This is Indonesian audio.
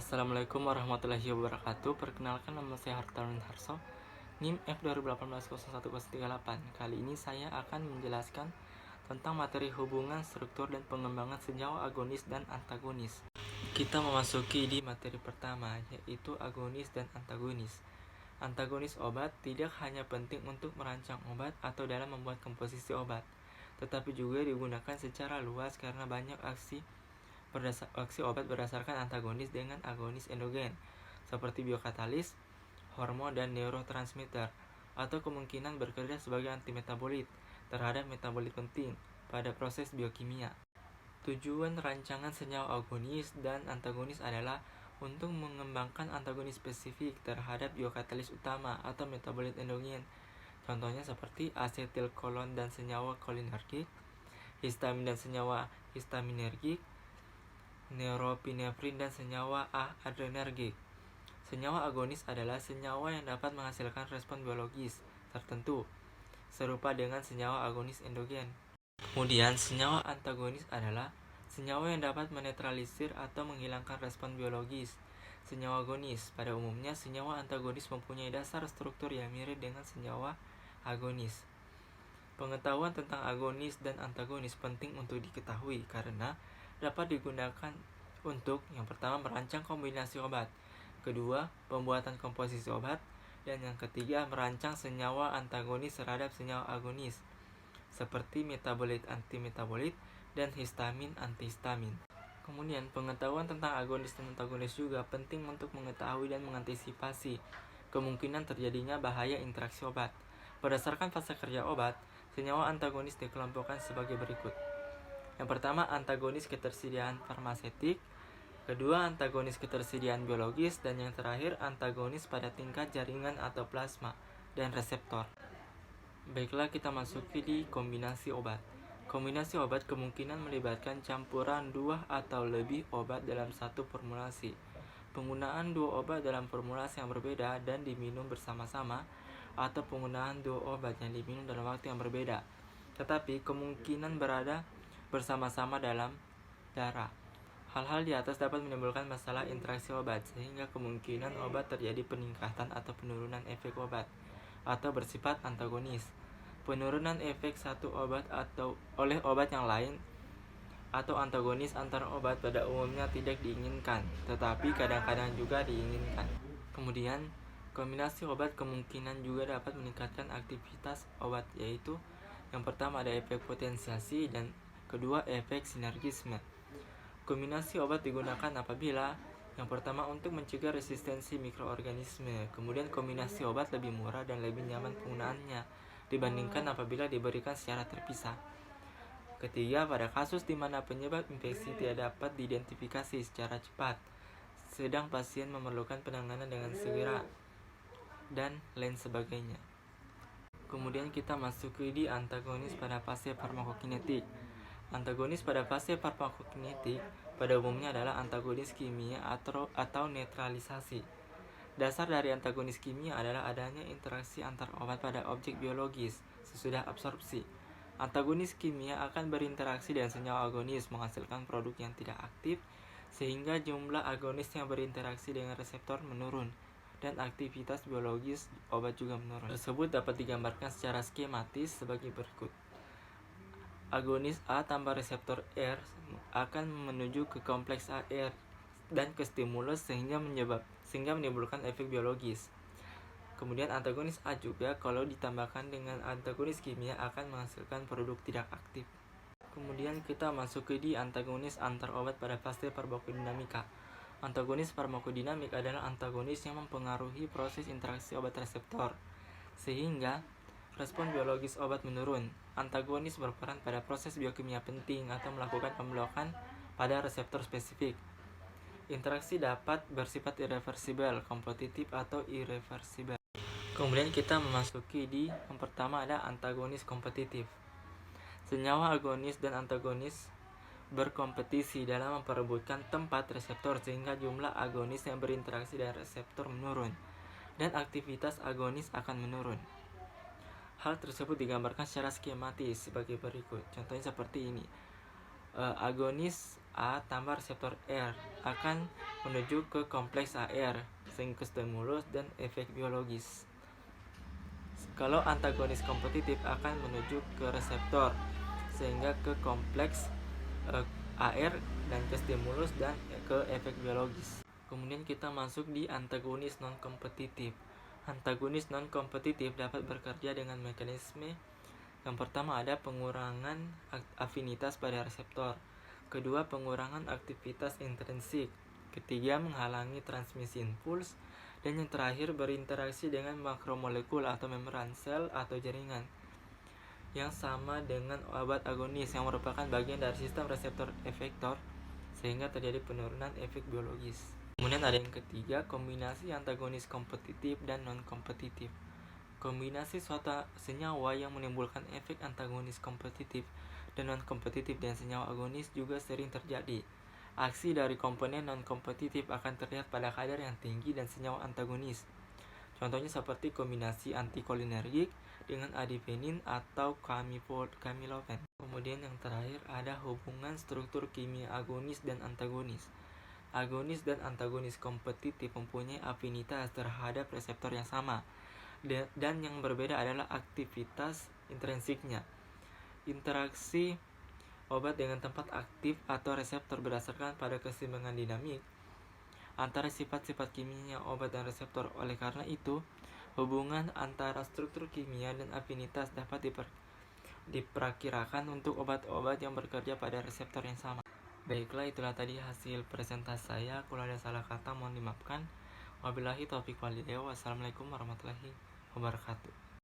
Assalamualaikum warahmatullahi wabarakatuh. Perkenalkan, nama saya Hartarun Harso, NIM F 2018-0138. Kali ini saya akan menjelaskan tentang materi hubungan, struktur, dan pengembangan senyawa agonis dan antagonis. Kita memasuki di materi pertama, yaitu agonis dan antagonis. Antagonis obat tidak hanya penting untuk merancang obat atau dalam membuat komposisi obat, tetapi juga digunakan secara luas karena banyak aksi obat berdasarkan antagonis dengan agonis endogen, seperti biokatalis, hormon, dan neurotransmitter, atau kemungkinan bekerja sebagai antimetabolit terhadap metabolit penting pada proses biokimia. Tujuan rancangan senyawa agonis dan antagonis adalah untuk mengembangkan antagonis spesifik terhadap biokatalis utama atau metabolit endogen. Contohnya seperti asetilkolon dan senyawa kolinergik, histamin dan senyawa histaminergik, neuropinefrin dan senyawa adrenergik. Senyawa agonis adalah senyawa yang dapat menghasilkan respon biologis tertentu, serupa dengan senyawa agonis endogen. Kemudian, senyawa antagonis adalah senyawa yang dapat menetralisir atau menghilangkan respon biologis. Senyawa agonis, pada umumnya senyawa antagonis mempunyai dasar struktur yang mirip dengan senyawa agonis. Pengetahuan tentang agonis dan antagonis penting untuk diketahui karena dapat digunakan untuk yang pertama merancang kombinasi obat, kedua pembuatan komposisi obat, dan yang ketiga merancang senyawa antagonis terhadap senyawa agonis seperti metabolit antimetabolit dan histamin antihistamin. Kemudian pengetahuan tentang agonis dan antagonis juga penting untuk mengetahui dan mengantisipasi kemungkinan terjadinya bahaya interaksi obat. Berdasarkan fase kerja obat, senyawa antagonis dikelompokkan sebagai berikut. Yang pertama, antagonis ketersediaan farmasetik, kedua, antagonis ketersediaan biologis, dan yang terakhir, antagonis pada tingkat jaringan atau plasma dan reseptor. Baiklah, kita masuki di kombinasi obat. Kombinasi obat kemungkinan melibatkan campuran 2 atau lebih obat dalam satu formulasi. Penggunaan 2 obat dalam formulasi yang berbeda dan diminum bersama-sama, atau penggunaan 2 obat yang diminum dalam waktu yang berbeda, tetapi kemungkinan berada bersama-sama dalam darah. Hal-hal di atas dapat menimbulkan masalah interaksi obat, sehingga kemungkinan obat terjadi peningkatan atau penurunan efek obat, atau bersifat antagonis. Penurunan efek satu obat atau oleh obat yang lain atau antagonis antar obat pada umumnya tidak diinginkan, tetapi kadang-kadang juga diinginkan. Kemudian, kombinasi obat kemungkinan juga dapat meningkatkan aktivitas obat, yaitu yang pertama ada efek potensiasi dan kedua efek sinergisme. Kombinasi obat digunakan apabila yang pertama untuk mencegah resistensi mikroorganisme, kemudian kombinasi obat lebih murah dan lebih nyaman penggunaannya dibandingkan apabila diberikan secara terpisah. Ketiga, pada kasus di mana penyebab infeksi tidak dapat diidentifikasi secara cepat, sedang pasien memerlukan penanganan dengan segera, dan lain sebagainya. Kemudian kita masuki di antagonis pada fase farmakokinetik. Antagonis pada fase farmakokinetik pada umumnya adalah antagonis kimia atau netralisasi. Dasar dari antagonis kimia adalah adanya interaksi antar obat pada objek biologis sesudah absorpsi. Antagonis kimia akan berinteraksi dengan senyawa agonis menghasilkan produk yang tidak aktif, sehingga jumlah agonis yang berinteraksi dengan reseptor menurun dan aktivitas biologis obat juga menurun. Tersebut dapat digambarkan secara skematis sebagai berikut. Agonis A tambah reseptor R akan menuju ke kompleks AR dan ke stimulus sehingga menimbulkan efek biologis. Kemudian antagonis A juga kalau ditambahkan dengan antagonis kimia akan menghasilkan produk tidak aktif. Kemudian kita masuk ke di antagonis antar obat pada fase farmakodinamika. Antagonis farmakodinamik adalah antagonis yang mempengaruhi proses interaksi obat reseptor, sehingga respon biologis obat menurun. Antagonis berperan pada proses biokimia penting atau melakukan pemblokan pada reseptor spesifik. Interaksi dapat bersifat irreversibel, kompetitif, atau irreversibel. Kemudian kita memasuki di yang pertama ada antagonis kompetitif. Senyawa agonis dan antagonis berkompetisi dalam memperebutkan tempat reseptor sehingga jumlah agonis yang berinteraksi dengan reseptor menurun dan aktivitas agonis akan menurun. Hal tersebut digambarkan secara skematis sebagai berikut. Contohnya seperti ini. Agonis A tambah reseptor R akan menuju ke kompleks AR sehingga stimulus dan efek biologis. Kalau antagonis kompetitif akan menuju ke reseptor sehingga ke kompleks AR dan ke stimulus dan ke efek biologis. Kemudian kita masuk di antagonis non-kompetitif. Antagonis non-kompetitif dapat bekerja dengan mekanisme. Yang pertama ada pengurangan afinitas pada reseptor. Kedua, pengurangan aktivitas intrinsik. Ketiga, menghalangi transmisi impuls. Dan yang terakhir, berinteraksi dengan makromolekul atau membran sel atau jaringan yang sama dengan obat agonis yang merupakan bagian dari sistem reseptor efektor sehingga terjadi penurunan efek biologis. Kemudian ada yang ketiga, kombinasi antagonis kompetitif dan non-kompetitif. Kombinasi suatu senyawa yang menimbulkan efek antagonis kompetitif dan non-kompetitif dan senyawa agonis juga sering terjadi. Aksi dari komponen non-kompetitif akan terlihat pada kadar yang tinggi dan senyawa antagonis. Contohnya seperti kombinasi antikolinergik dengan adipenin atau kamilopen. Kemudian yang terakhir ada hubungan struktur kimia agonis dan antagonis. Agonis dan antagonis kompetitif mempunyai afinitas terhadap reseptor yang sama, dan yang berbeda adalah aktivitas intrinsiknya. Interaksi obat dengan tempat aktif atau reseptor berdasarkan pada keseimbangan dinamik antara sifat-sifat kimia obat dan reseptor. Oleh karena itu, hubungan antara struktur kimia dan afinitas dapat diperkirakan untuk obat-obat yang bekerja pada reseptor yang sama. Baiklah, itulah tadi hasil presentasi saya. Kalau ada salah kata mohon dimaafkan. Wabillahi taufiq wal hidayah. Wassalamualaikum warahmatullahi wabarakatuh.